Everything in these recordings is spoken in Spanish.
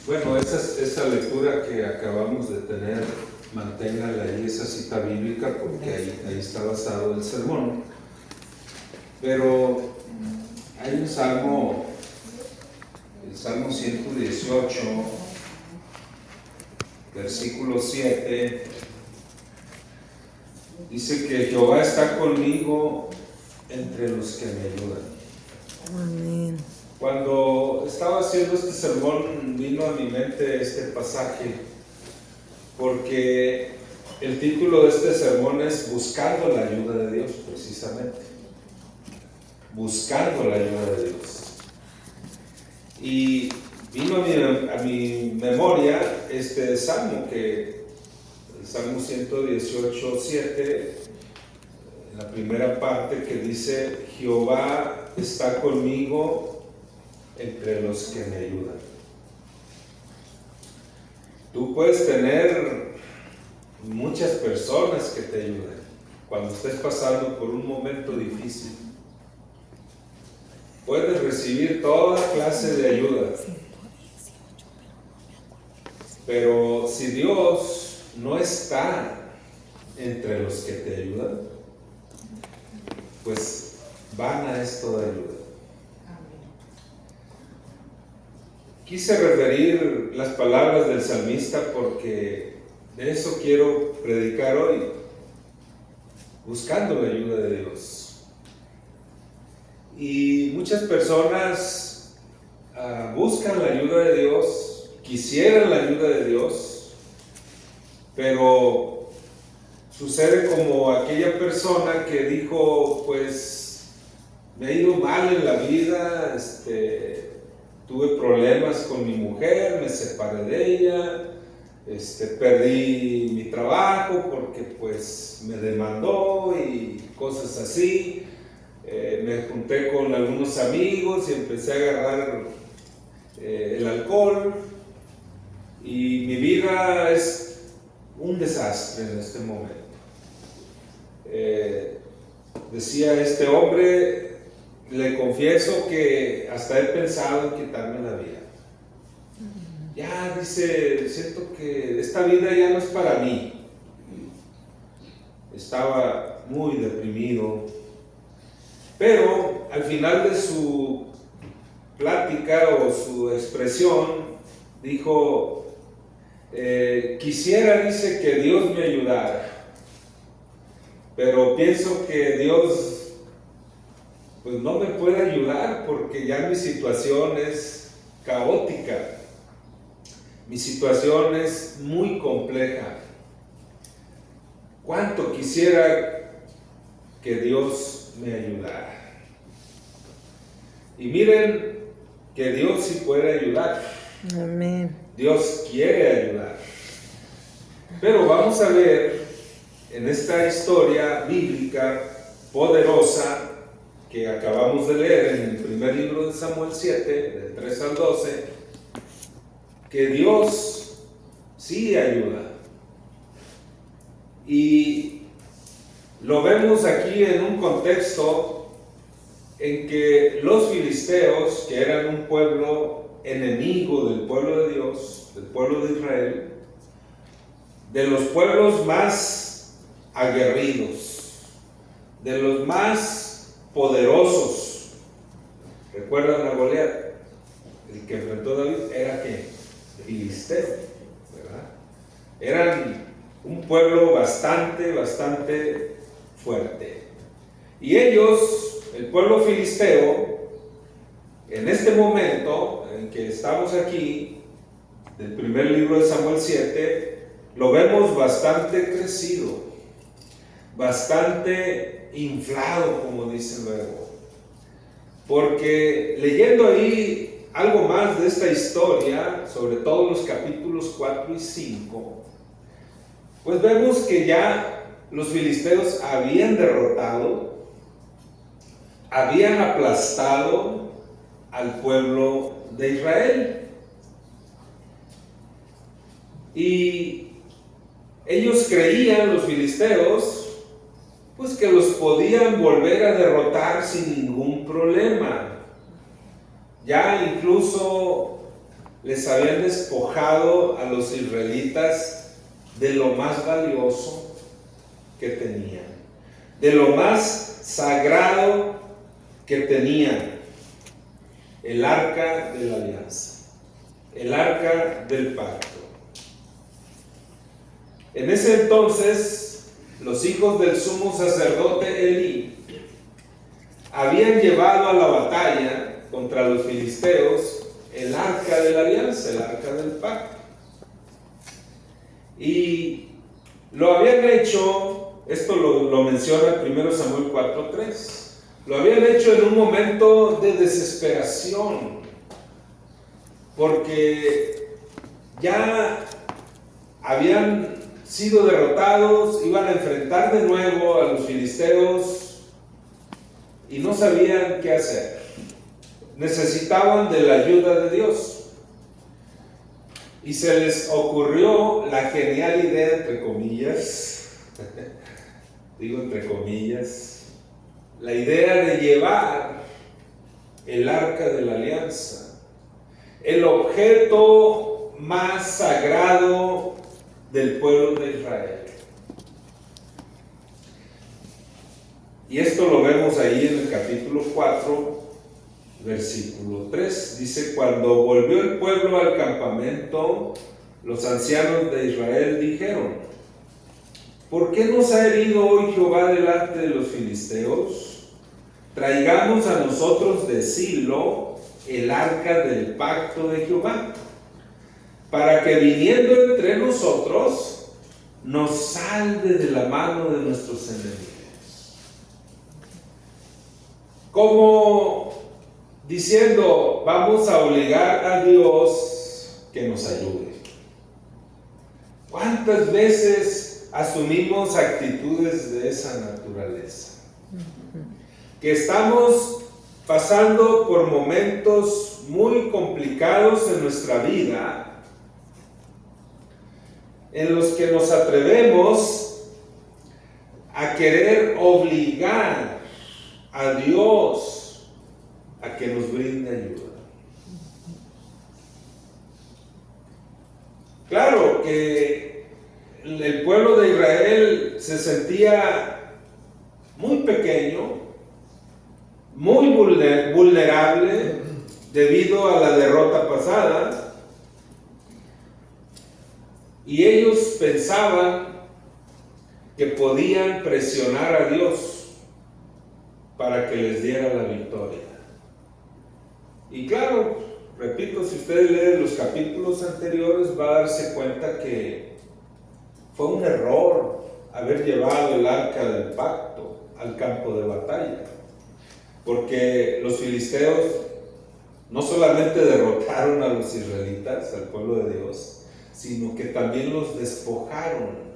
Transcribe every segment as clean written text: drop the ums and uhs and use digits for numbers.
Bueno, esa lectura que acabamos de tener, manténgala ahí, esa cita bíblica, porque ahí está basado el sermón. Pero hay un salmo, el Salmo 118, versículo 7, dice que Jehová está conmigo entre los que me ayudan. Amén. Cuando estaba haciendo este sermón vino a mi mente este pasaje, porque el título de este sermón es Buscando la ayuda de Dios, precisamente. Buscando la ayuda de Dios. Y vino a mi memoria este salmo, el Salmo 118, 7, en la primera parte, que dice: Jehová está conmigo entre los que me ayudan. Tú puedes tener muchas personas que te ayuden cuando estés pasando por un momento difícil. Puedes recibir toda clase de ayuda, pero si Dios no está entre los que te ayudan, pues vana es toda ayuda. Quise referir las palabras del salmista porque de eso quiero predicar hoy, buscando la ayuda de Dios. Y muchas personas buscan la ayuda de Dios, quisieran la ayuda de Dios, pero sucede como aquella persona que dijo: pues me ha ido mal en la vida, tuve problemas con mi mujer, me separé de ella, perdí mi trabajo porque pues me demandó y cosas así. Me junté con algunos amigos y empecé a agarrar el alcohol y mi vida es un desastre en este momento. Decía este hombre: le confieso que hasta he pensado en quitarme la vida. Ya, dice, siento que esta vida ya no es para mí. Estaba muy deprimido, pero al final de su plática o su expresión dijo: quisiera, dice, que Dios me ayudara, pero pienso que Dios pues no me puede ayudar porque ya mi situación es caótica, mi situación es muy compleja. ¿Cuánto quisiera que Dios me ayudara? Y miren que Dios sí puede ayudar. Amén. Dios quiere ayudar. Pero vamos a ver en esta historia bíblica poderosa que acabamos de leer en el primer libro de Samuel 7, del 3 al 12, que Dios sí ayuda. Y lo vemos aquí en un contexto en que los filisteos, que eran un pueblo enemigo del pueblo de Dios, del pueblo de Israel, de los pueblos más aguerridos, de los más poderosos. ¿Recuerdan a Goliat? El que enfrentó a David era ¿qué? Filisteo, ¿verdad? Eran un pueblo bastante fuerte. Y ellos, el pueblo filisteo, en este momento en que estamos aquí, del primer libro de Samuel 7, lo vemos bastante crecido, bastante inflado, como dicen luego. Porque leyendo ahí algo más de esta historia, sobre todo los capítulos 4 y 5, pues vemos que ya los filisteos habían derrotado, habían aplastado al pueblo de Israel. Y ellos creían, los filisteos, pues que los podían volver a derrotar sin ningún problema. Ya incluso les habían despojado a los israelitas de lo más valioso que tenían, de lo más sagrado que tenían, el arca de la alianza, el arca del pacto. En ese entonces, los hijos del sumo sacerdote Elí habían llevado a la batalla contra los filisteos el arca de la alianza, el arca del pacto. Y lo habían hecho, esto lo menciona 1 Samuel 4:3, lo habían hecho en un momento de desesperación, porque ya habían sido derrotados, iban a enfrentar de nuevo a los filisteos y no sabían qué hacer. Necesitaban de la ayuda de Dios. Y se les ocurrió la genial idea, entre comillas, digo entre comillas, la idea de llevar el arca de la alianza, el objeto más sagrado del pueblo de Israel. Y esto lo vemos ahí en el capítulo 4, versículo 3. Dice: cuando volvió el pueblo al campamento, los ancianos de Israel dijeron: ¿por qué nos ha herido hoy Jehová delante de los filisteos? Traigamos a nosotros de Silo el arca del pacto de Jehová, para que viniendo entre nosotros nos salve de la mano de nuestros enemigos. Como diciendo, vamos a obligar a Dios que nos ayude. ¿Cuántas veces asumimos actitudes de esa naturaleza? Que estamos pasando por momentos muy complicados en nuestra vida, en los que nos atrevemos a querer obligar a Dios a que nos brinde ayuda. Claro que el pueblo de Israel se sentía muy pequeño, muy vulnerable debido a la derrota pasada, y ellos pensaban que podían presionar a Dios para que les diera la victoria. Y claro, repito, si ustedes leen los capítulos anteriores, va a darse cuenta que fue un error haber llevado el arca del pacto al campo de batalla, porque los filisteos no solamente derrotaron a los israelitas, al pueblo de Dios, sino que también los despojaron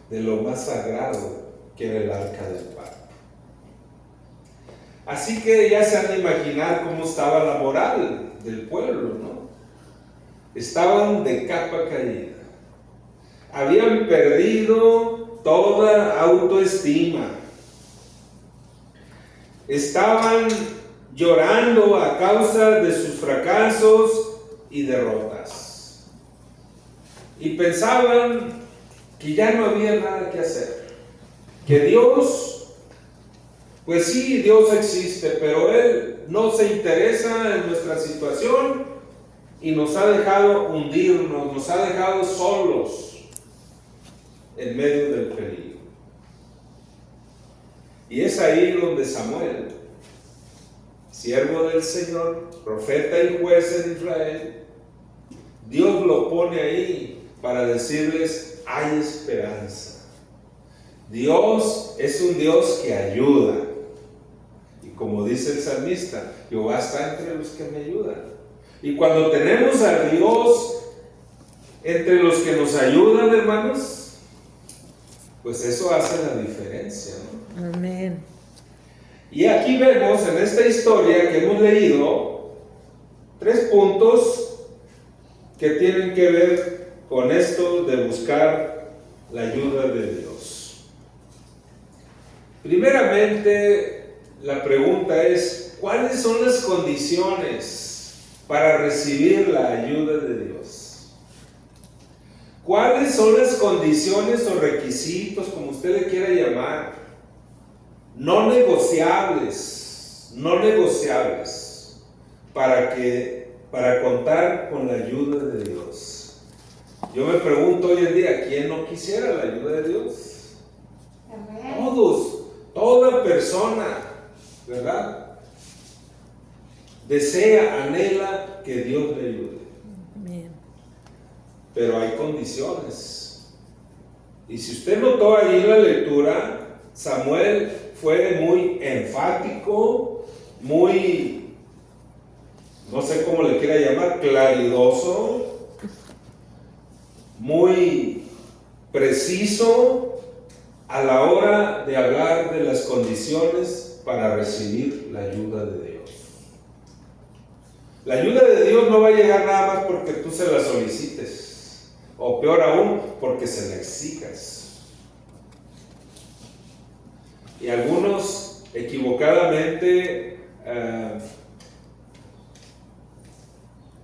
de lo más sagrado que era el arca del pacto. Así que ya se han de imaginar cómo estaba la moral del pueblo, ¿no? Estaban de capa caída. Habían perdido toda autoestima. Estaban llorando a causa de sus fracasos y derrotas. Y pensaban que ya no había nada que hacer. Que Dios, pues sí, Dios existe, pero Él no se interesa en nuestra situación y nos ha dejado hundirnos, nos ha dejado solos en medio del peligro. Y es ahí donde Samuel, siervo del Señor, profeta y juez en Israel, Dios lo pone ahí para decirles: hay esperanza. Dios es un Dios que ayuda. Y como dice el salmista, Jehová está entre los que me ayudan. Y cuando tenemos a Dios entre los que nos ayudan, hermanos, pues eso hace la diferencia, ¿no? Amén. Y aquí vemos en esta historia que hemos leído 3 puntos que tienen que ver con esto de buscar la ayuda de Dios. Primeramente, la pregunta es: ¿cuáles son las condiciones para recibir la ayuda de Dios? ¿Cuáles son las condiciones o requisitos, como usted le quiera llamar, no negociables, para contar con la ayuda de Dios? Yo me pregunto hoy en día, ¿quién no quisiera la ayuda de Dios? Todos, toda persona, ¿verdad? Desea, anhela que Dios le ayude. Amén. Pero hay condiciones. Y si usted notó ahí en la lectura, Samuel fue muy enfático, muy, no sé cómo le quiera llamar, claridoso, muy preciso a la hora de hablar de las condiciones para recibir la ayuda de Dios. La ayuda de Dios no va a llegar nada más porque tú se la solicites, o peor aún, porque se la exijas. Y algunos equivocadamente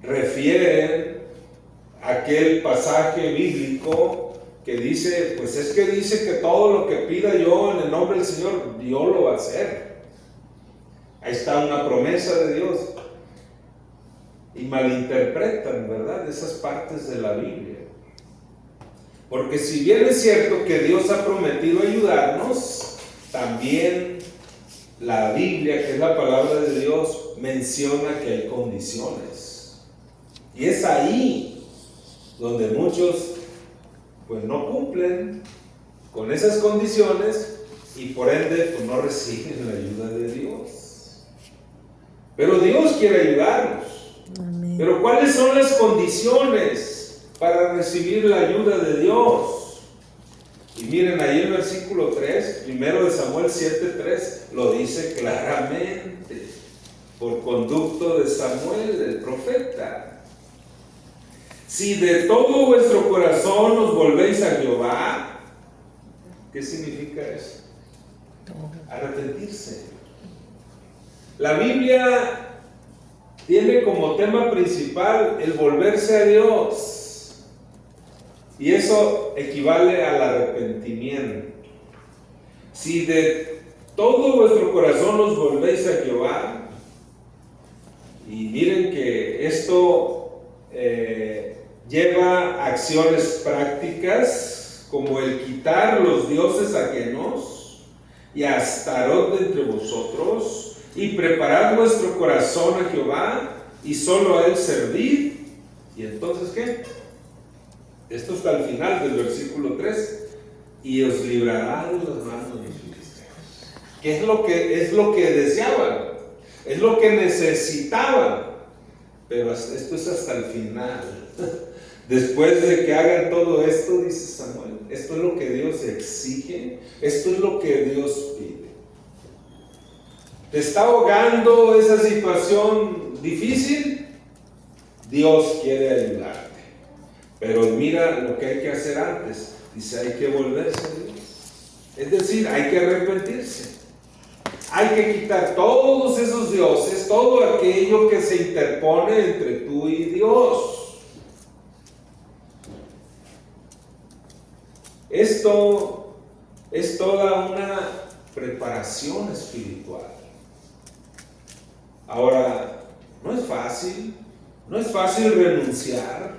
refieren a aquel pasaje bíblico que dice, pues es que dice que todo lo que pida yo en el nombre del Señor, Dios lo va a hacer. Ahí está una promesa de Dios. Y malinterpretan, ¿verdad?, esas partes de la Biblia. Porque si bien es cierto que Dios ha prometido ayudarnos, también la Biblia, que es la palabra de Dios, menciona que hay condiciones. Y es ahí donde muchos pues no cumplen con esas condiciones y por ende pues no reciben la ayuda de Dios. Pero Dios quiere ayudarnos. Amén. Pero ¿cuáles son las condiciones para recibir la ayuda de Dios? Y miren ahí el versículo 3, primero de Samuel 7:3, lo dice claramente, por conducto de Samuel, el profeta. Si de todo vuestro corazón os volvéis a Jehová, ¿qué significa eso? Arrepentirse. La Biblia tiene como tema principal el volverse a Dios. Y eso equivale al arrepentimiento. Si de todo vuestro corazón os volvéis a Jehová, y miren que esto lleva acciones prácticas, como el quitar los dioses ajenos y a Astarot de entre vosotros, y preparad vuestro corazón a Jehová, y solo a Él servid. ¿Y entonces qué? Esto está al final del versículo 3. Y os librará de las manos de los filisteos. ¿Qué es lo que deseaban? Es lo que necesitaban. Pero esto es hasta el final. Después de que hagan todo esto, dice Samuel, esto es lo que Dios exige, esto es lo que Dios pide. ¿Te está ahogando esa situación difícil? Dios quiere ayudarte. Pero mira lo que hay que hacer antes. Dice, hay que volverse a Dios. Es decir, hay que arrepentirse. Hay que quitar todos esos dioses, todo aquello que se interpone entre tú y Dios. Esto es toda una preparación espiritual. Ahora, no es fácil renunciar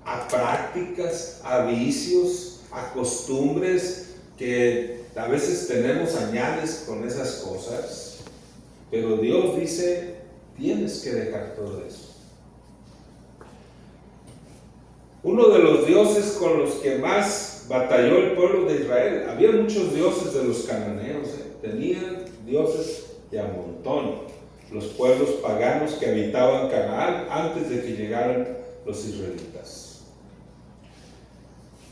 a prácticas, a vicios, a costumbres que a veces tenemos añales con esas cosas, pero Dios dice, tienes que dejar todo eso. Uno de los dioses con los que más batalló el pueblo de Israel, había muchos dioses de los cananeos, tenían dioses de a montón, los pueblos paganos que habitaban Canaán antes de que llegaran los israelitas.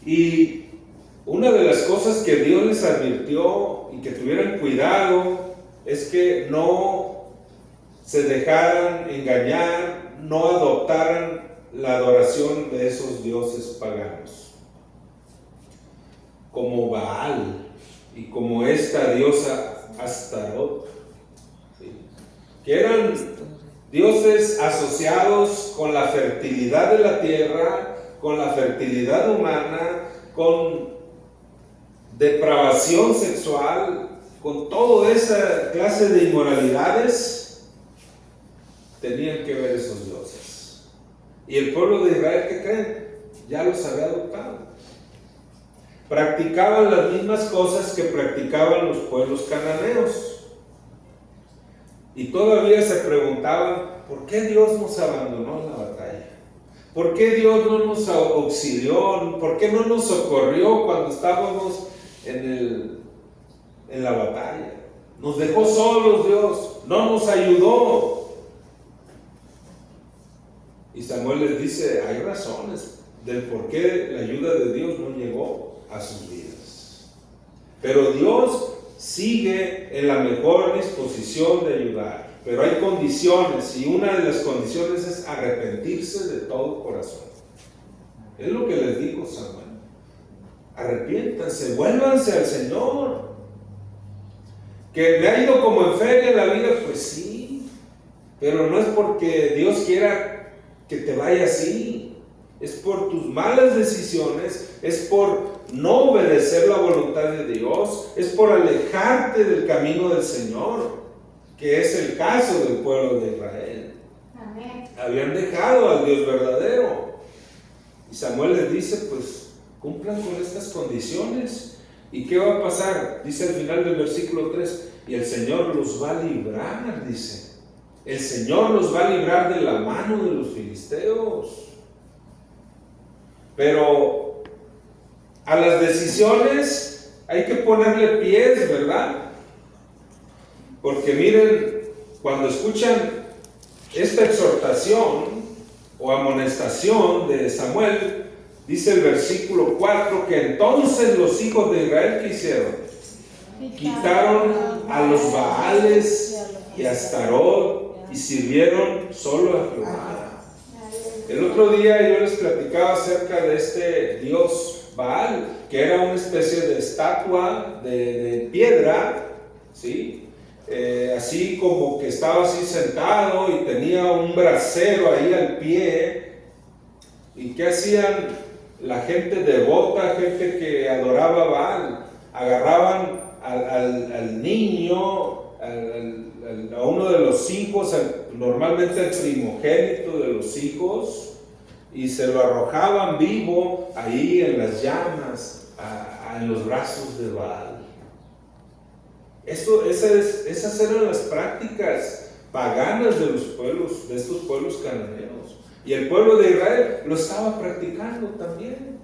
Y una de las cosas que Dios les advirtió y que tuvieran cuidado es que no se dejaran engañar, no adoptaran la adoración de esos dioses paganos, como Baal y como esta diosa Astarot, ¿sí?, que eran dioses asociados con la fertilidad de la tierra, con la fertilidad humana, con depravación sexual, con toda esa clase de inmoralidades, tenían que ver esos dioses. Y el pueblo de Israel, ¿qué creen? Ya los había adoptado. Practicaban las mismas cosas que practicaban los pueblos cananeos. Y todavía se preguntaban, ¿por qué Dios nos abandonó en la batalla? ¿Por qué Dios no nos auxilió? ¿Por qué no nos socorrió cuando estábamos en la batalla? Nos dejó solos Dios, no nos ayudó. Y Samuel les dice, hay razones del por qué la ayuda de Dios no llegó a sus vidas. Pero Dios sigue en la mejor disposición de ayudar. Pero hay condiciones, y una de las condiciones es arrepentirse de todo corazón. Es lo que les dijo Samuel. Arrepiéntanse, vuélvanse al Señor. Que me ha ido como en feria la vida, pues sí, pero no es porque Dios quiera que te vaya así, es por tus malas decisiones, es por no obedecer la voluntad de Dios, es por alejarte del camino del Señor, que es el caso del pueblo de Israel. Amén. Habían dejado al Dios verdadero. Y Samuel les dice, pues cumplan con estas condiciones. ¿Y qué va a pasar? Dice al final del versículo 3, y el Señor los va a librar, dice. El Señor los va a librar de la mano de los filisteos. Pero a las decisiones hay que ponerle pies, ¿verdad? Porque miren, cuando escuchan esta exhortación o amonestación de Samuel, dice el versículo 4 que entonces los hijos de Israel, ¿qué hicieron? Quitaron a los Baales y a Astarot y sirvieron solo a Jehová. El otro día yo les platicaba acerca de este dios Baal, que era una especie de estatua de piedra, ¿sí? Así como que estaba así sentado y tenía un brasero ahí al pie. ¿Y qué hacían la gente devota, gente que adoraba a Baal? Agarraban al niño, a uno de los hijos, normalmente el primogénito de los hijos, y se lo arrojaban vivo ahí en las llamas, en los brazos de Baal. Esas eran las prácticas paganas de los pueblos, de estos pueblos cananeos. Y el pueblo de Israel lo estaba practicando también.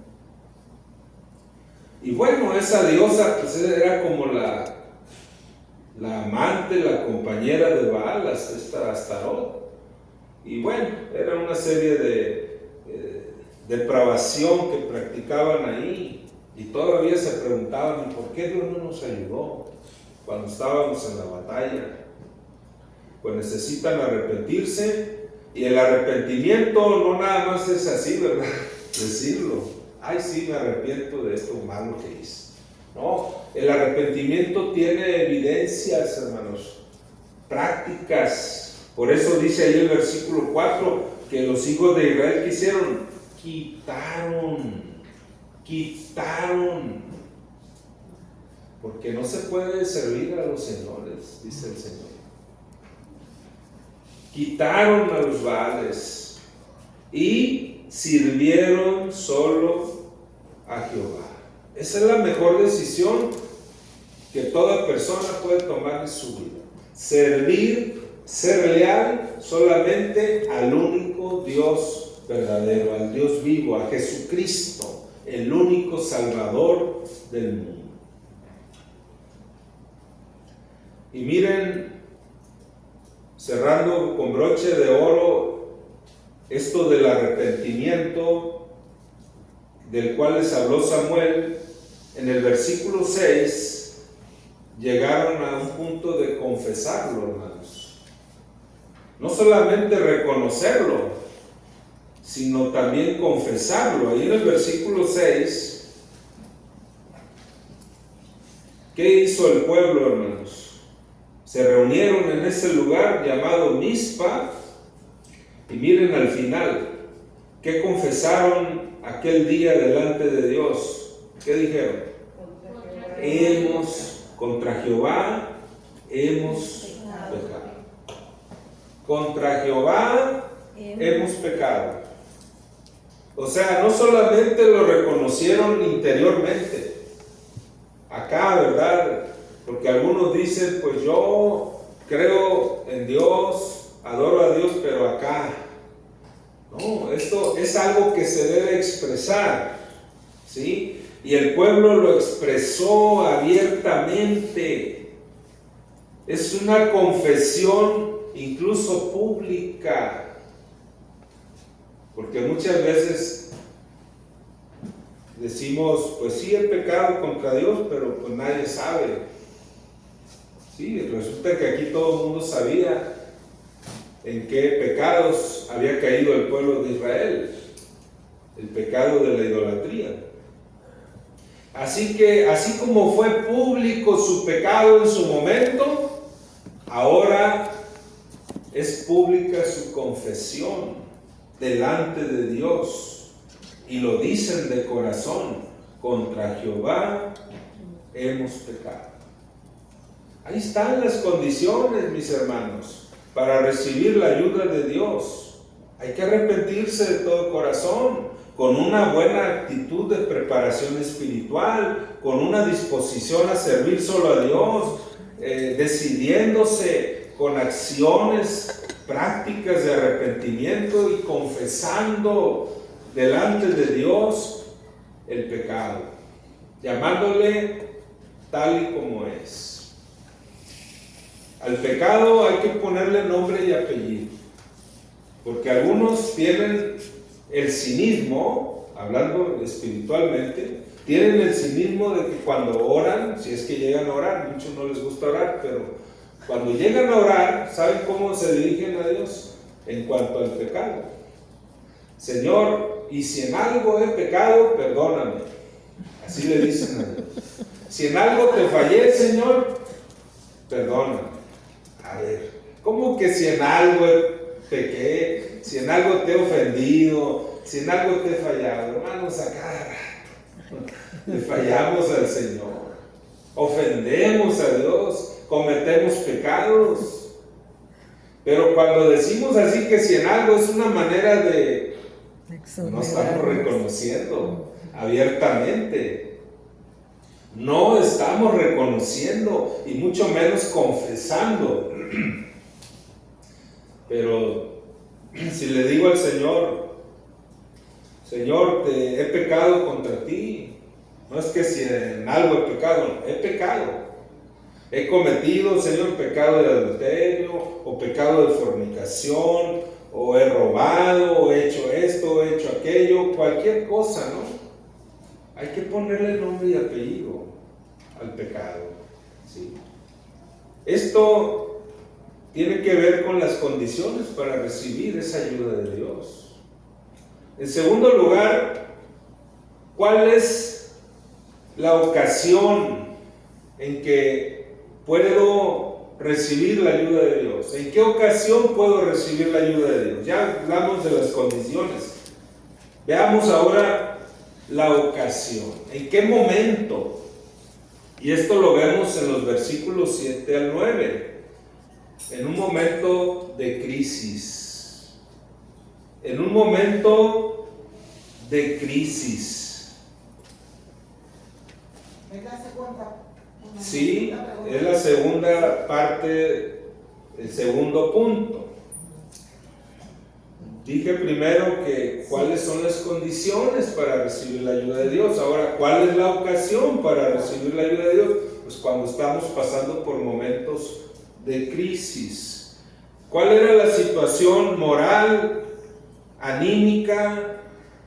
Y bueno, esa diosa pues era como la amante, la compañera de Baal, esta Astarot. Y bueno, era una serie de depravación que practicaban ahí. Y todavía se preguntaban, ¿y por qué Dios no nos ayudó cuando estábamos en la batalla? Pues necesitan arrepentirse. Y el arrepentimiento no nada más es así, ¿verdad? Decirlo, ay sí, me arrepiento de esto malo que hice. No, el arrepentimiento tiene evidencias, hermanos, prácticas. Por eso dice ahí el versículo 4 que los hijos de Israel, ¿qué hicieron? Quitaron. Porque no se puede servir a los señores, dice el Señor. Quitaron a los Baales y sirvieron solo a Jehová. Esa es la mejor decisión que toda persona puede tomar en su vida. Servir, ser leal solamente al único Dios verdadero, al Dios vivo, a Jesucristo, el único Salvador del mundo. Y miren, cerrando con broche de oro, esto del arrepentimiento del cual les habló Samuel, en el versículo 6 llegaron a un punto de confesarlo, hermanos. No solamente reconocerlo, sino también confesarlo. Ahí en el versículo 6, ¿qué hizo el pueblo, hermanos? Se reunieron en ese lugar llamado Mizpa Y miren al final, ¿qué confesaron aquel día delante de Dios? ¿Qué dijeron? Contra Jehová hemos pecado. Contra Jehová hemos pecado. O sea, no solamente lo reconocieron interiormente, acá, ¿verdad? Porque algunos dicen, pues yo creo en Dios, adoro a Dios, pero acá. No, esto es algo que se debe expresar, ¿sí? Y el pueblo lo expresó abiertamente. Es una confesión incluso pública. Porque muchas veces decimos, pues sí he pecado contra Dios, pero pues nadie sabe. Sí, resulta que aquí todo el mundo sabía en qué pecados había caído el pueblo de Israel. El pecado de la idolatría. Así que, así como fue público su pecado en su momento, ahora es pública su confesión delante de Dios, y lo dicen de corazón: contra Jehová hemos pecado. Ahí están las condiciones, mis hermanos, para recibir la ayuda de Dios. Hay que arrepentirse de todo corazón, con una buena actitud de preparación espiritual, con una disposición a servir solo a Dios, decidiéndose con acciones prácticas de arrepentimiento y confesando delante de Dios el pecado, llamándole tal y como es. Al pecado hay que ponerle nombre y apellido, porque algunos tienen el cinismo, hablando espiritualmente, tienen el cinismo de que cuando oran, si es que llegan a orar, muchos no les gusta orar, pero cuando llegan a orar, ¿saben cómo se dirigen a Dios? En cuanto al pecado: Señor, y si en algo he pecado, perdóname. Así le dicen a Dios. Si en algo te fallé, Señor, perdóname. A ver, ¿cómo que si en algo pequé? Si en algo te he ofendido, si en algo te he fallado. Hermanos, acá le fallamos al Señor, ofendemos a Dios, cometemos pecados. Pero cuando decimos así, que si en algo, es una manera de no estamos reconociendo abiertamente, no estamos reconociendo y mucho menos confesando. Pero si le digo al Señor: Señor, te he pecado contra ti, no es que si en algo he pecado, he pecado. He cometido, Señor, pecado de adulterio, o pecado de fornicación, o he robado, o he hecho esto, o he hecho aquello, cualquier cosa, ¿no? Hay que ponerle nombre y apellido al pecado, ¿sí? Esto tiene que ver con las condiciones para recibir esa ayuda de Dios. En segundo lugar, ¿cuál es la ocasión en que puedo recibir la ayuda de Dios? ¿En qué ocasión puedo recibir la ayuda de Dios? Ya hablamos de las condiciones. Veamos ahora la ocasión. ¿En qué momento? Y esto lo vemos en los versículos 7 al 9. En un momento de crisis. En un momento de crisis. ¿Me das cuenta? Sí, es la segunda parte, el segundo punto. Dije primero que cuáles son las condiciones para recibir la ayuda de Dios. Ahora, ¿cuál es la ocasión para recibir la ayuda de Dios? Pues cuando estamos pasando por momentos de crisis. ¿Cuál era la situación moral, anímica,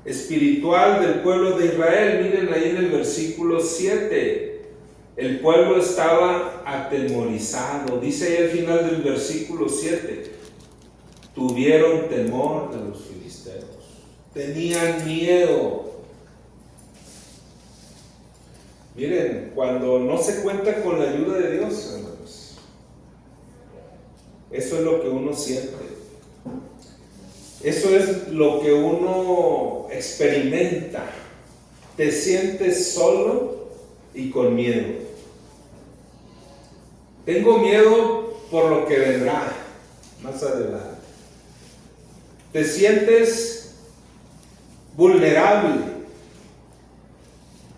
espiritual del pueblo de Israel? Miren ahí en el versículo 7. El pueblo estaba atemorizado. Dice ahí al final del versículo 7. Tuvieron temor de los filisteos. Tenían miedo. Miren, cuando no se cuenta con la ayuda de Dios, hermanos, eso es lo que uno siente. Eso es lo que uno experimenta. Te sientes solo y con miedo. Tengo miedo por lo que vendrá más adelante. Te sientes vulnerable.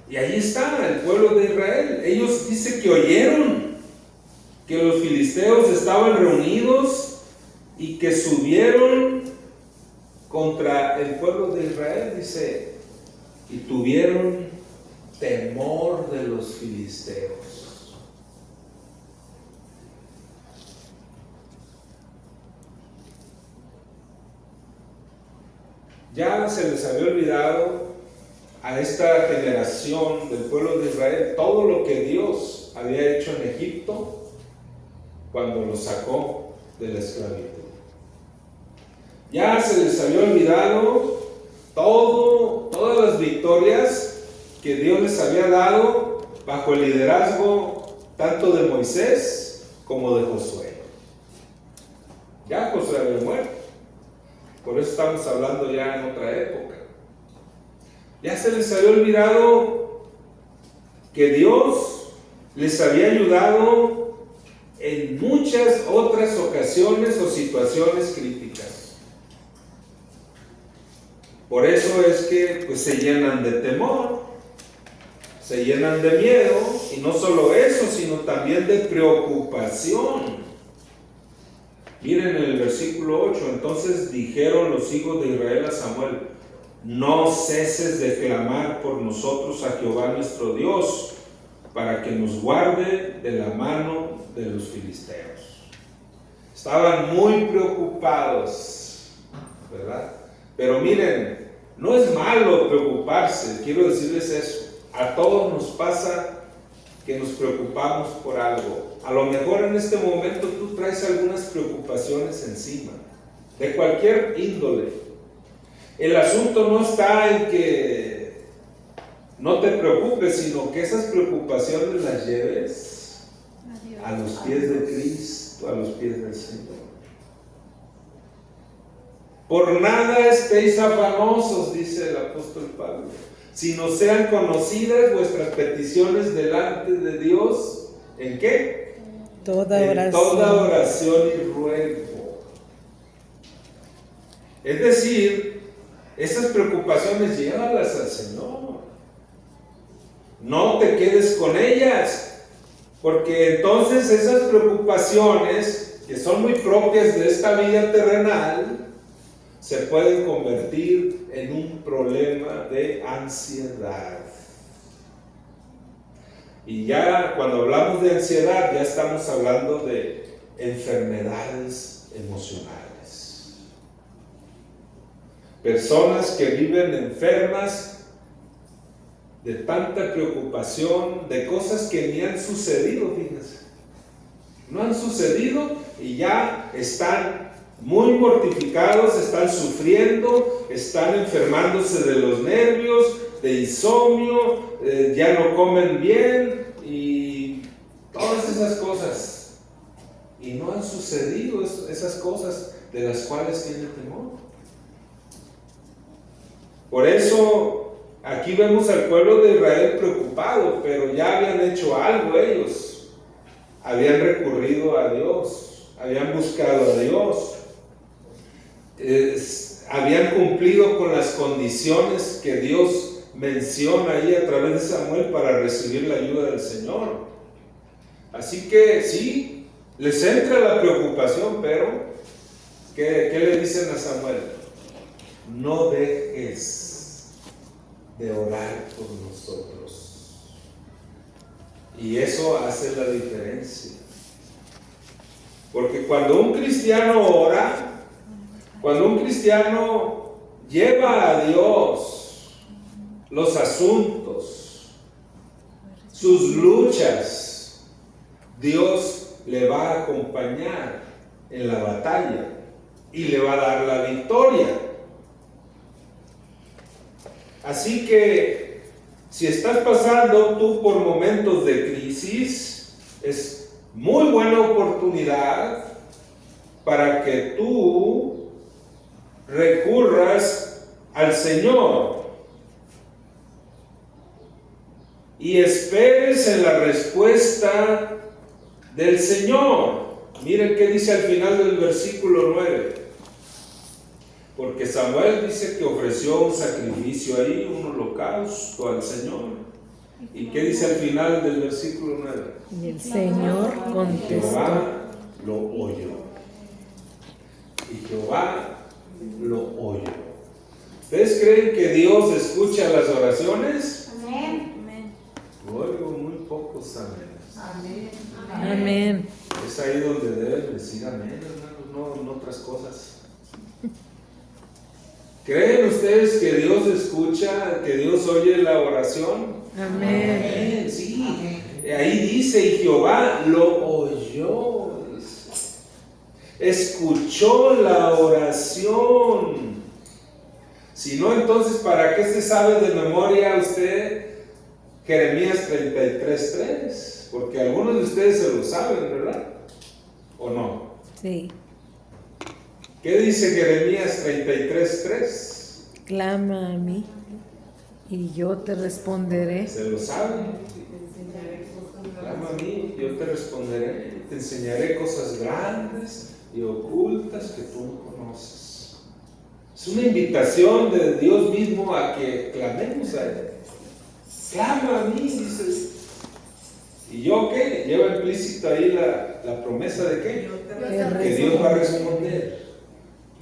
Y ahí está el pueblo de Israel. Ellos dicen que oyeron que los filisteos estaban reunidos y que subieron contra el pueblo de Israel, dice, y tuvieron temor de los filisteos. Ya se les había olvidado a esta generación del pueblo de Israel todo lo que Dios había hecho en Egipto cuando los sacó de la esclavitud. Ya se les había olvidado todas las victorias que Dios les había dado bajo el liderazgo tanto de Moisés como de Josué. Ya Josué había muerto. Por eso estamos hablando ya en otra época. Ya se les había olvidado que Dios les había ayudado en muchas otras ocasiones o situaciones críticas. Por eso es que pues, se llenan de temor, se llenan de miedo, y no solo eso, sino también de preocupación. Miren en el versículo 8, entonces dijeron los hijos de Israel a Samuel: no ceses de clamar por nosotros a Jehová nuestro Dios, para que nos guarde de la mano de los filisteos. Estaban muy preocupados, ¿verdad? Pero miren, no es malo preocuparse, quiero decirles eso. A todos nos pasa que nos preocupamos por algo. A lo mejor en este momento tú traes algunas preocupaciones encima, de cualquier índole. El asunto no está en que no te preocupes, sino que esas preocupaciones las lleves a los pies de Cristo, a los pies del Señor. Por nada estéis afanosos, dice el apóstol Pablo, sino sean conocidas vuestras peticiones delante de Dios. ¿En qué? Toda oración. En toda oración y ruego. Es decir, esas preocupaciones llévalas al Señor. No te quedes con ellas, porque entonces esas preocupaciones, que son muy propias de esta vida terrenal, se pueden convertir en un problema de ansiedad. Y ya cuando hablamos de ansiedad, ya estamos hablando de enfermedades emocionales. Personas que viven enfermas de tanta preocupación, de cosas que ni han sucedido, fíjense. No han sucedido y ya están muy mortificados, están sufriendo, están enfermándose de los nervios, de insomnio, ya no comen bien y todas esas cosas. Y no han sucedido esas cosas de las cuales tienen temor. Por eso aquí vemos al pueblo de Israel preocupado, pero ya habían hecho algo ellos. Habían recurrido a Dios, habían buscado a Dios. Habían cumplido con las condiciones que Dios menciona ahí a través de Samuel para recibir la ayuda del Señor. Así que sí, les entra la preocupación, pero ¿qué le dicen a Samuel? No dejes de orar por nosotros. Y eso hace la diferencia. Porque cuando un cristiano ora, cuando un cristiano lleva a Dios los asuntos, sus luchas, Dios le va a acompañar en la batalla y le va a dar la victoria. Así que si estás pasando tú por momentos de crisis, es muy buena oportunidad para que tú recurras al Señor y esperes en la respuesta del Señor. Miren qué dice al final del versículo 9. Porque Samuel dice que ofreció un sacrificio ahí, un holocausto al Señor. ¿Y qué dice al final del versículo 9? Y el Señor contestó. Jehová lo oyó. Y Jehová lo oyó. ¿Ustedes creen que Dios escucha las oraciones? Amén. Oigo muy pocos amén. Amén. Amén. Es ahí donde deben decir amén, hermanos, no en otras cosas. ¿Creen ustedes que Dios escucha, que Dios oye la oración? Amén. Sí. Ahí dice, y Jehová lo oyó. Dice. Escuchó la oración. Si no, entonces, ¿para qué se sabe de memoria usted Jeremías 33:3? Porque algunos de ustedes se lo saben, ¿verdad? ¿O no? Sí. ¿Qué dice Jeremías 33:3? Clama a mí y yo te responderé. ¿Se lo saben? Clama a mí, yo te responderé. Te enseñaré cosas grandes y ocultas que tú no conoces. Es una invitación de Dios mismo a que clamemos a Él. Clama a mí, dice. ¿Y yo qué? Lleva implícito ahí la promesa de qué? Que Dios va a responder.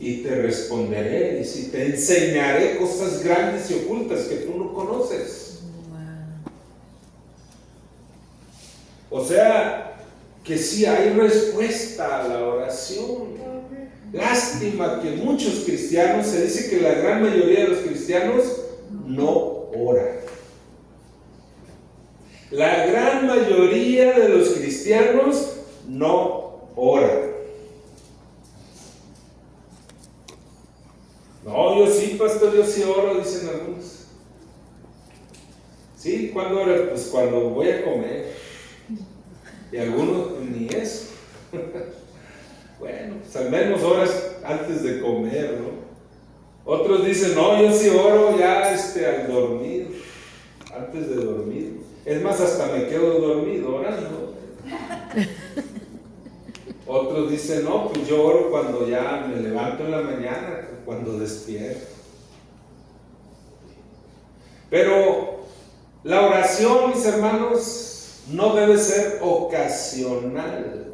Y te responderé, dice, te enseñaré cosas grandes y ocultas que tú no conoces. Wow. O sea, que sí hay respuesta a la oración. Lástima que muchos cristianos, se dice que la gran mayoría de los cristianos no oran. La gran mayoría de los cristianos no oran. No, yo sí, pastor, yo sí oro, dicen algunos. Sí, ¿cuándo oras? Pues cuando voy a comer. Y algunos pues, ni eso. Bueno, pues al menos horas antes de comer, ¿no? Otros dicen, no, yo sí oro ya al dormir, antes de dormir. Es más, hasta me quedo dormido orando. Otros dicen, no, pues yo oro cuando ya me levanto en la mañana, cuando despierto. Pero la oración, mis hermanos, no debe ser ocasional.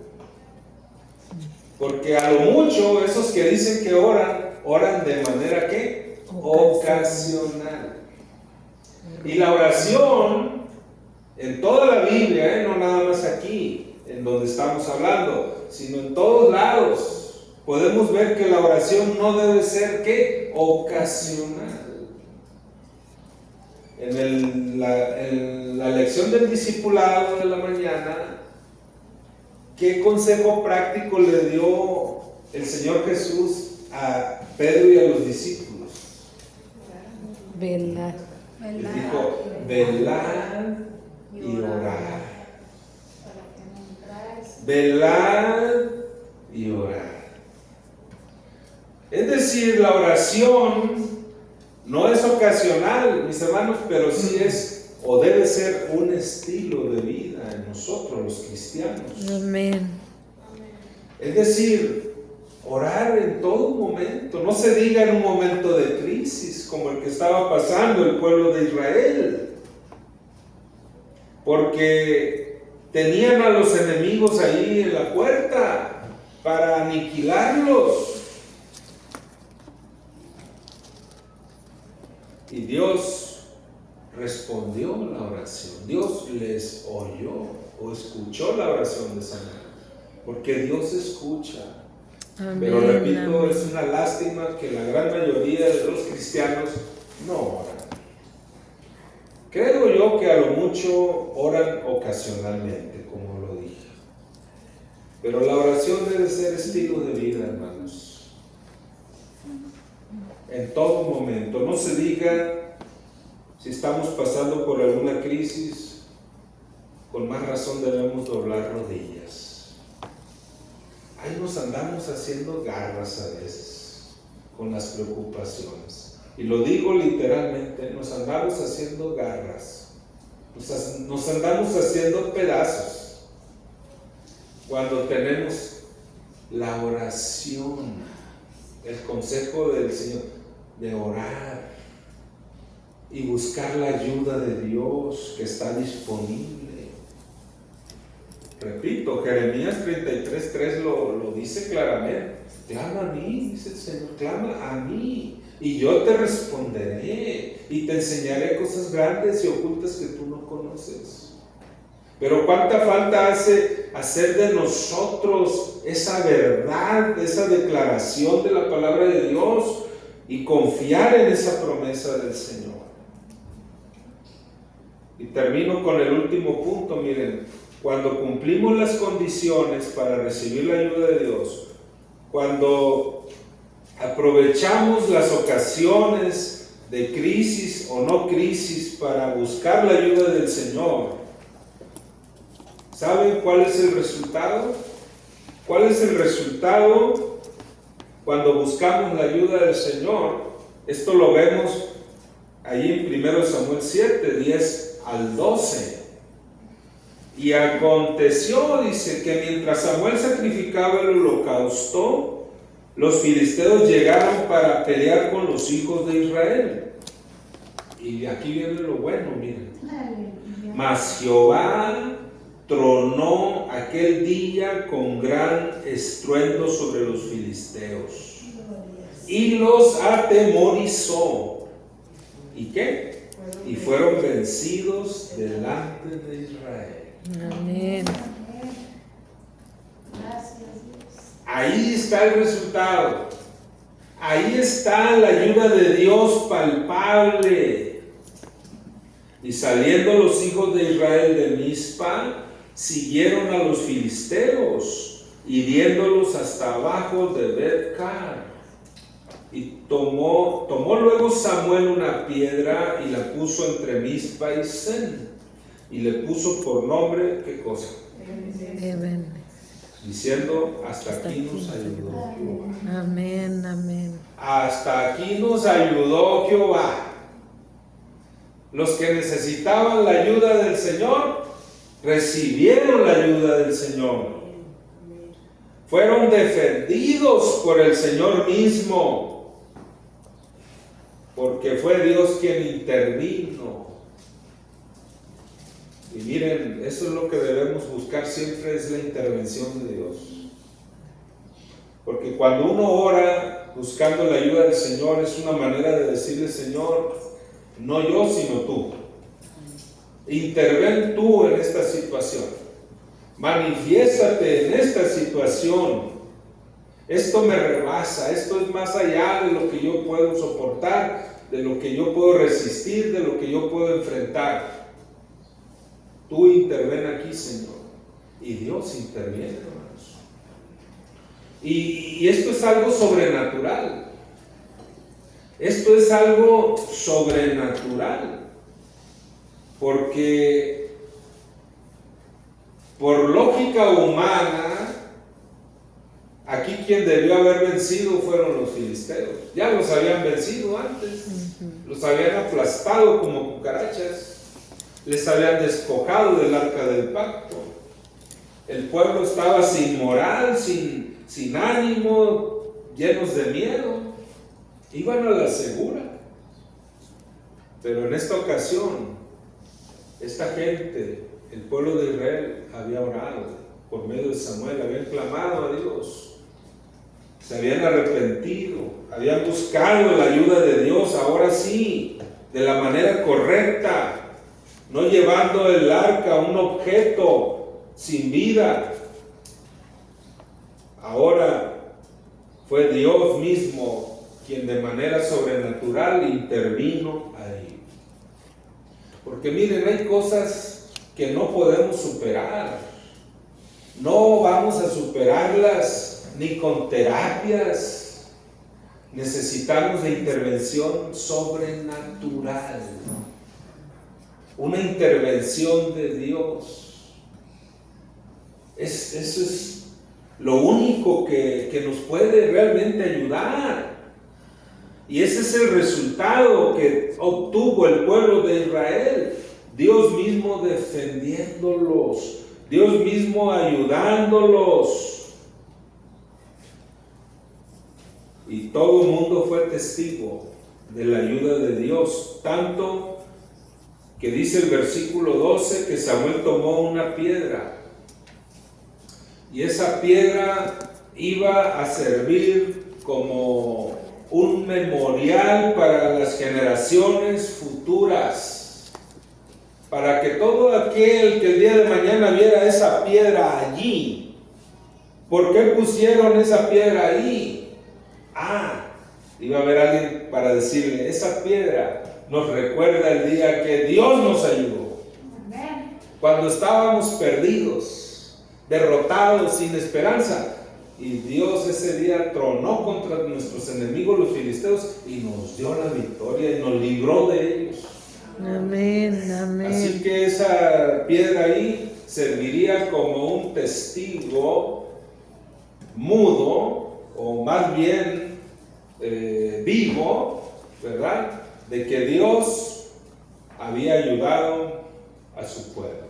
Porque a lo mucho, esos que dicen que oran de manera ¿qué? Ocasional. Y la oración, en toda la Biblia, no nada más aquí, en donde estamos hablando, sino en todos lados, podemos ver que la oración no debe ser ¿qué? Ocasional. En la lección del discipulado de la mañana, ¿qué consejo práctico le dio el Señor Jesús a Pedro y a los discípulos? Velar. Les dijo, velar y orar. Velar y orar. Es decir, la oración no es ocasional, mis hermanos, pero sí es o debe ser un estilo de vida en nosotros los cristianos. Amén. Es decir, orar en todo momento, no se diga en un momento de crisis como el que estaba pasando el pueblo de Israel, porque tenían a los enemigos ahí en la puerta para aniquilarlos. Y Dios respondió la oración, Dios les oyó o escuchó la oración de Samuel, porque Dios escucha. Amén. Pero repito, Amén. es una lástima que la gran mayoría de los cristianos no oran. Creo yo que a lo mucho oran ocasionalmente, como lo dije. Pero la oración debe ser estilo de vida, hermanos. En todo momento, no se diga si estamos pasando por alguna crisis, con más razón debemos doblar rodillas. Ahí nos andamos haciendo garras a veces. con las preocupaciones. Y lo digo literalmente, nos andamos haciendo garras, nos andamos haciendo pedazos, cuando tenemos la oración, el consejo del Señor, de orar y buscar la ayuda de Dios que está disponible. Repito, Jeremías 33:3 lo dice claramente. Clama a mí, dice el Señor, clama a mí, y yo te responderé, y te enseñaré cosas grandes y ocultas que tú no conoces. Pero cuánta falta hace hacer de nosotros esa verdad, esa declaración de la palabra de Dios, y confiar en esa promesa del Señor. Y termino con el último punto. Miren, cuando cumplimos las condiciones para recibir la ayuda de Dios, cuando aprovechamos las ocasiones de crisis o no crisis para buscar la ayuda del Señor, ¿saben cuál es el resultado? ¿Cuál es el resultado cuando buscamos la ayuda del Señor? Esto lo vemos ahí en 1 Samuel 7, 10 al 12. Y aconteció, dice, que mientras Samuel sacrificaba el holocausto, los filisteos llegaron para pelear con los hijos de Israel. Y aquí viene lo bueno, miren. Mas Jehová tronó aquel día con gran estruendo sobre los filisteos y los atemorizó. ¿Y qué? Y fueron vencidos delante de Israel. Amén. Ahí está el resultado. Ahí está la ayuda de Dios palpable. Y saliendo los hijos de Israel de Mizpa, siguieron a los filisteos, hiriéndolos hasta abajo de Bet-car. Y tomó luego Samuel una piedra y la puso entre Mizpa y Sen, y le puso por nombre, ¿qué cosa? Amén. Diciendo, hasta aquí nos ayudó Jehová. Amén, amén. Hasta aquí nos ayudó Jehová. Los que necesitaban la ayuda del Señor, recibieron la ayuda del Señor. Fueron defendidos por el Señor mismo, porque fue Dios quien intervino. Y miren, eso es lo que debemos buscar siempre, es la intervención de Dios. Porque cuando uno ora buscando la ayuda del Señor, es una manera de decirle, Señor, no yo, sino tú. Interven tú en esta situación. Manifiéstate en esta situación. Esto me rebasa, esto es más allá de lo que yo puedo soportar, de lo que yo puedo resistir, de lo que yo puedo enfrentar. Tú interven aquí, Señor. Y Dios interviene, hermanos. Y esto es algo sobrenatural. Esto es algo sobrenatural. Porque por lógica humana, aquí quien debió haber vencido fueron los filisteos. Ya los habían vencido antes. Los habían aplastado como cucarachas. Les habían despojado del arca del pacto. El pueblo estaba sin moral, sin ánimo, llenos de miedo. Iban a la segura. Pero en esta ocasión, esta gente, el pueblo de Israel, había orado por medio de Samuel, habían clamado a Dios, se habían arrepentido, habían buscado la ayuda de Dios, ahora sí, de la manera correcta, no llevando el arca, un objeto sin vida. Ahora fue Dios mismo quien de manera sobrenatural intervino ahí. Porque miren, hay cosas que no podemos superar. No vamos a superarlas ni con terapias. Necesitamos de intervención sobrenatural. Una intervención de Dios. Eso es lo único que nos puede realmente ayudar. Y ese es el resultado que obtuvo el pueblo de Israel. Dios mismo defendiéndolos, Dios mismo ayudándolos. Y todo el mundo fue testigo de la ayuda de Dios, tanto que dice el versículo 12 que Samuel tomó una piedra y esa piedra iba a servir como un memorial para las generaciones futuras, para que todo aquel que el día de mañana viera esa piedra allí. ¿Por qué pusieron esa piedra ahí? Iba a haber alguien para decirle, esa piedra nos recuerda el día que Dios nos ayudó. Cuando estábamos perdidos, derrotados, sin esperanza. Y Dios ese día tronó contra nuestros enemigos, los filisteos, y nos dio la victoria y nos libró de ellos. Amén, amén. Así que esa piedra ahí serviría como un testigo mudo, o más bien vivo, ¿verdad? De que Dios había ayudado a su pueblo.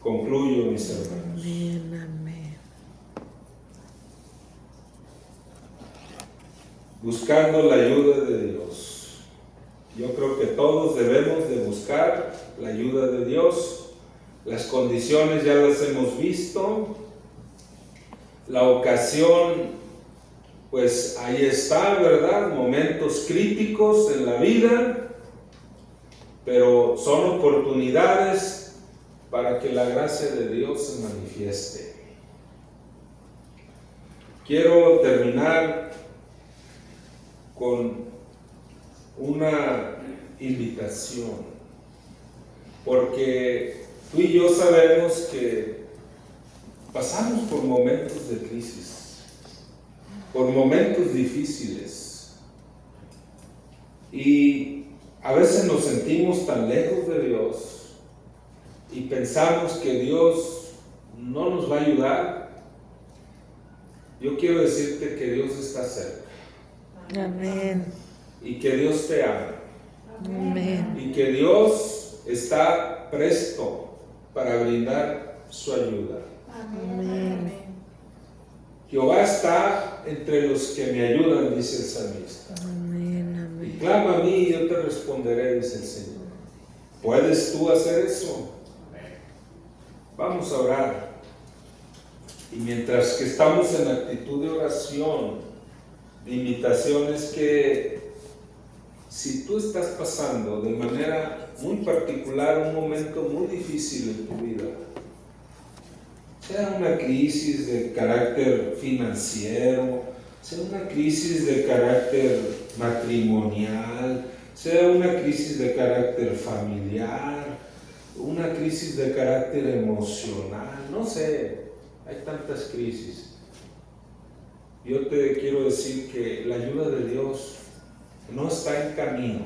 Concluyo, mis hermanos. Amén, amén. Buscando la ayuda de Dios. Yo creo que todos debemos de buscar la ayuda de Dios. Las condiciones ya las hemos visto. La ocasión, pues ahí está, ¿verdad? Momentos críticos en la vida, pero son oportunidades para que la gracia de Dios se manifieste. Quiero terminar con una invitación, porque tú y yo sabemos que pasamos por momentos de crisis, por momentos difíciles, y a veces nos sentimos tan lejos de Dios y pensamos que Dios no nos va a ayudar. Yo quiero decirte que Dios está cerca. Amén. Y que Dios te ama. Amén. Y que Dios está presto para brindar su ayuda. Amén. Jehová está entre los que me ayudan, dice el salmista. Amén, Y amén. clama a mí y yo te responderé, dice el Señor. ¿Puedes tú hacer eso? Vamos a orar. Y mientras que estamos en actitud de oración, de invitación, es que si tú estás pasando de manera muy particular un momento muy difícil en tu vida, sea una crisis de carácter financiero, sea una crisis de carácter matrimonial, sea una crisis de carácter familiar, una crisis de carácter emocional, no sé, hay tantas crisis. Yo te quiero decir que la ayuda de Dios no está en camino,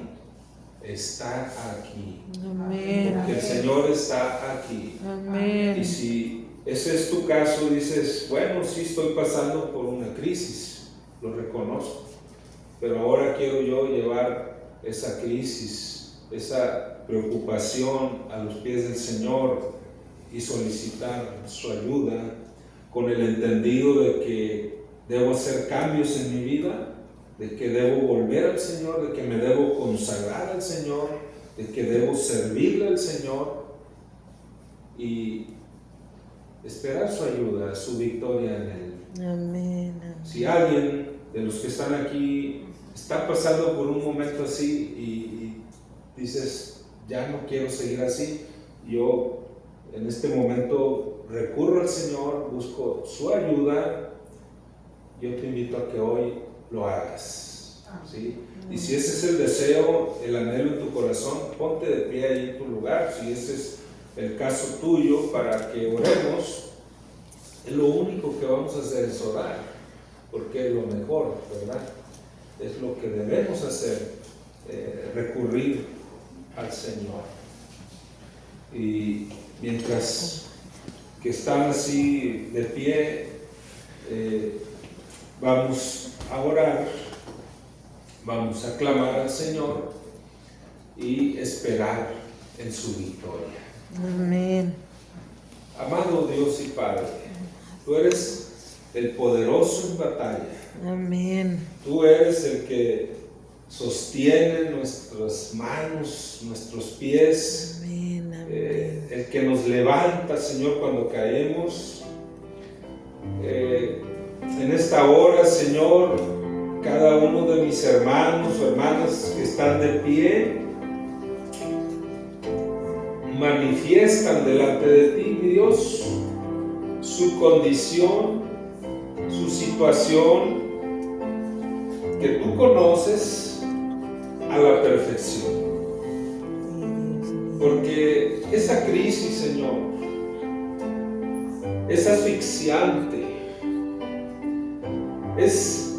está aquí. Amén. Porque el Señor está aquí. Y Amén. si ese es tu caso, dices, bueno, sí estoy pasando por una crisis, lo reconozco, pero ahora quiero yo llevar esa crisis, esa preocupación a los pies del Señor y solicitar su ayuda con el entendido de que debo hacer cambios en mi vida, de que debo volver al Señor, de que me debo consagrar al Señor, de que debo servirle al Señor y esperar su ayuda, su victoria en Él. Amén. Amén. Si alguien de los que están aquí está pasando por un momento así y dices, ya no quiero seguir así, yo en este momento recurro al Señor, busco su ayuda, yo te invito a que hoy lo hagas, ¿sí? Y si ese es el deseo, el anhelo en tu corazón, ponte de pie ahí en tu lugar. Si ese es el caso tuyo, para que oremos, es lo único que vamos a hacer es orar, porque es lo mejor, ¿verdad? Es lo que debemos hacer, recurrir al Señor. Y mientras que están así de pie, Vamos a orar, vamos a clamar al Señor y esperar en su victoria. Amén. Amado Dios y Padre, tú eres el poderoso en batalla. Amén. Tú eres el que sostiene nuestras manos, nuestros pies, Amén. Amén. el que nos levanta, Señor, cuando caemos. En esta hora, Señor, cada uno de mis hermanos o hermanas que están de pie, manifiestan delante de ti, mi Dios, su condición, su situación, que tú conoces a la perfección. Porque esa crisis, Señor, es asfixiante, es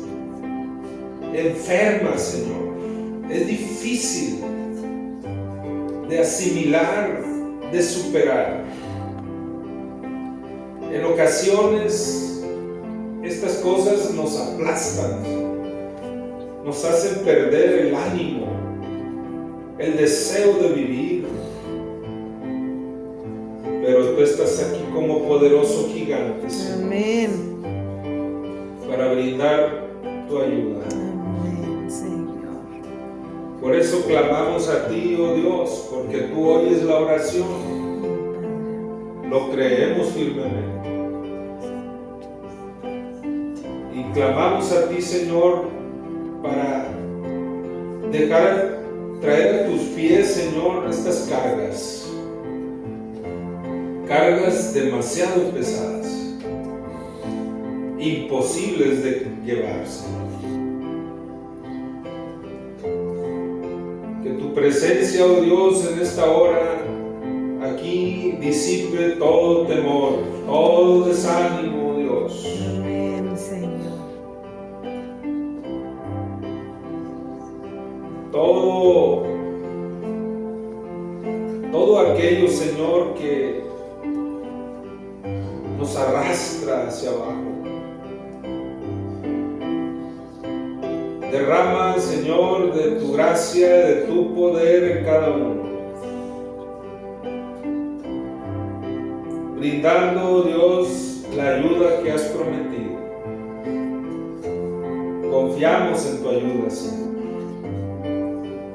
enferma, Señor, es difícil de asimilar, de superar. En ocasiones estas cosas nos aplastan, nos hacen perder el ánimo, el deseo de vivir. Pero tú estás aquí como poderoso gigante, Señor, Amén. para brindar tu ayuda. Amén, Señor. Por eso clamamos a ti, oh Dios, porque tú oyes la oración. Lo creemos firmemente. Y clamamos a ti, Señor, para traer a tus pies, Señor, estas cargas demasiado pesadas, imposibles de llevarse. Que tu presencia, oh Dios, en esta hora aquí disipe todo temor, todo desánimo, Dios. Amén, Señor. Todo aquello, Señor, que nos arrastra hacia abajo. Derrama, Señor, de tu gracia, de tu poder en cada uno. Brindando, Dios, la ayuda que has prometido. Confiamos en tu ayuda, Señor.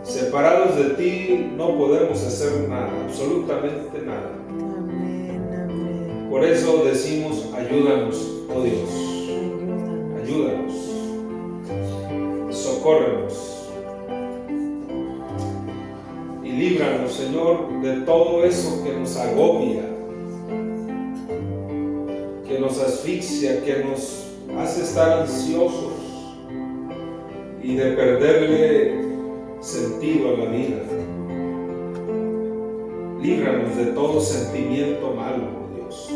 Separados de ti no podemos hacer nada, absolutamente nada. Amén, amén. Por eso decimos, ayúdanos, oh Dios. Ayúdanos. Ayúdanos. Socórrenos. Y líbranos, Señor, de todo eso que nos agobia, que nos asfixia, que nos hace estar ansiosos y de perderle sentido a la vida. Líbranos de todo sentimiento malo, oh Dios,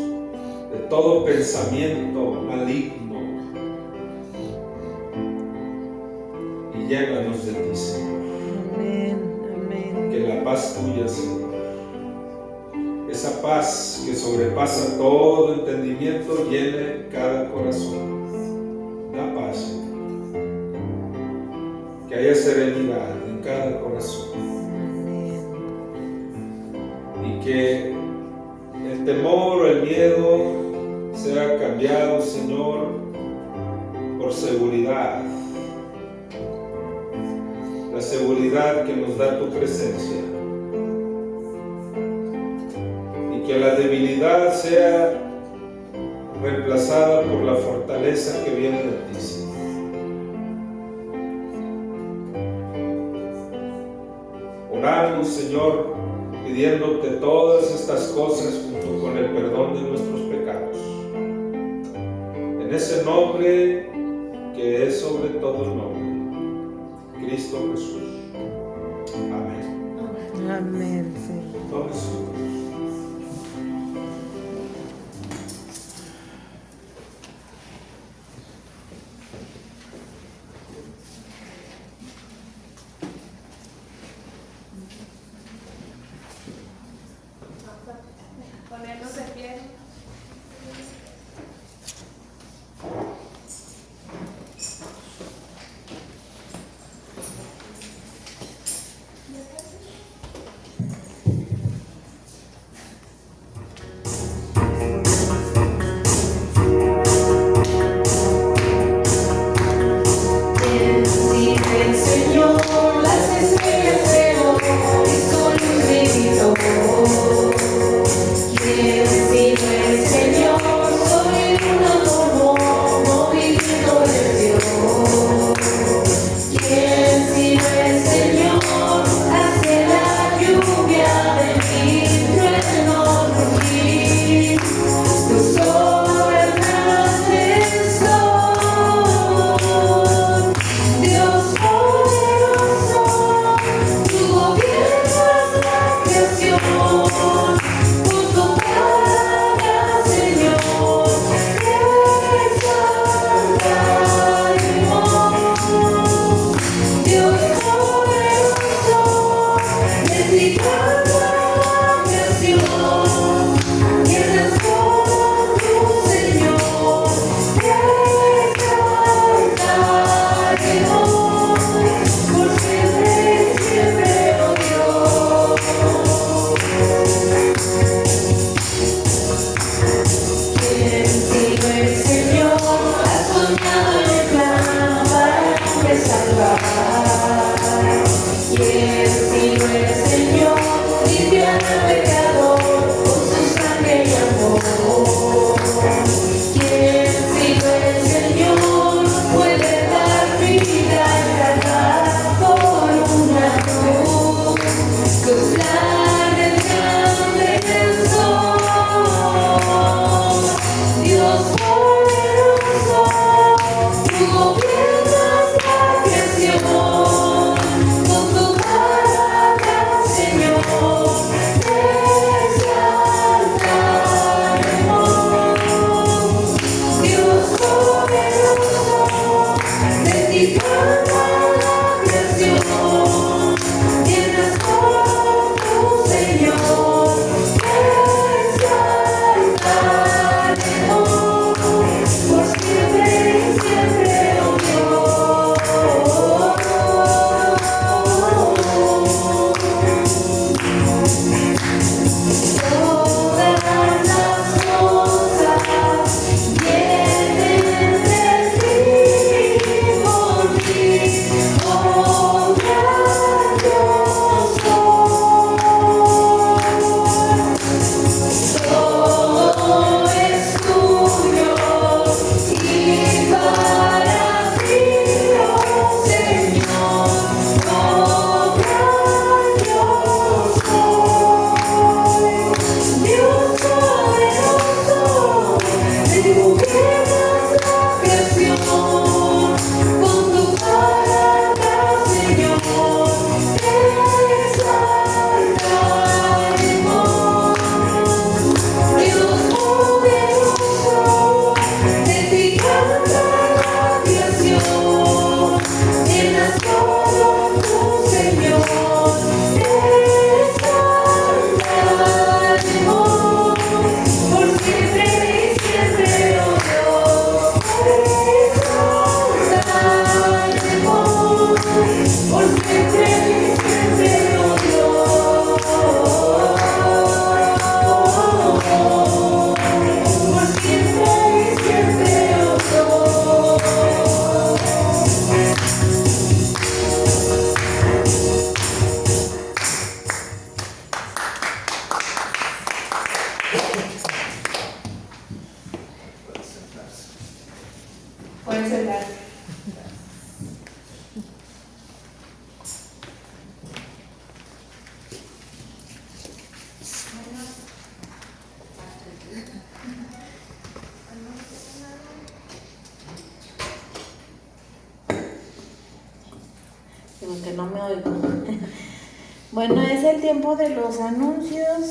de todo pensamiento maligno, y llénanos de ti, Señor. Amén, amén. Que la paz tuya, Señor, esa paz que sobrepasa todo entendimiento, llene cada corazón. Da paz, Señor. Que haya serenidad en cada corazón. Amén. Y que el temor o el miedo sea cambiado, Señor, por seguridad. La seguridad que nos da tu presencia. Y que la debilidad sea reemplazada por la fortaleza que viene de ti, Señor. Oramos, Señor, pidiéndote todas estas cosas junto con el perdón de nuestros pecados. En ese nombre que es sobre todo el nombre, Cristo Jesús. Amén. Amén, Señor. Tome su lugar. Ponernos de pie. Pueden sentar. Digo que no me oigo. Bueno, es el tiempo de los anuncios.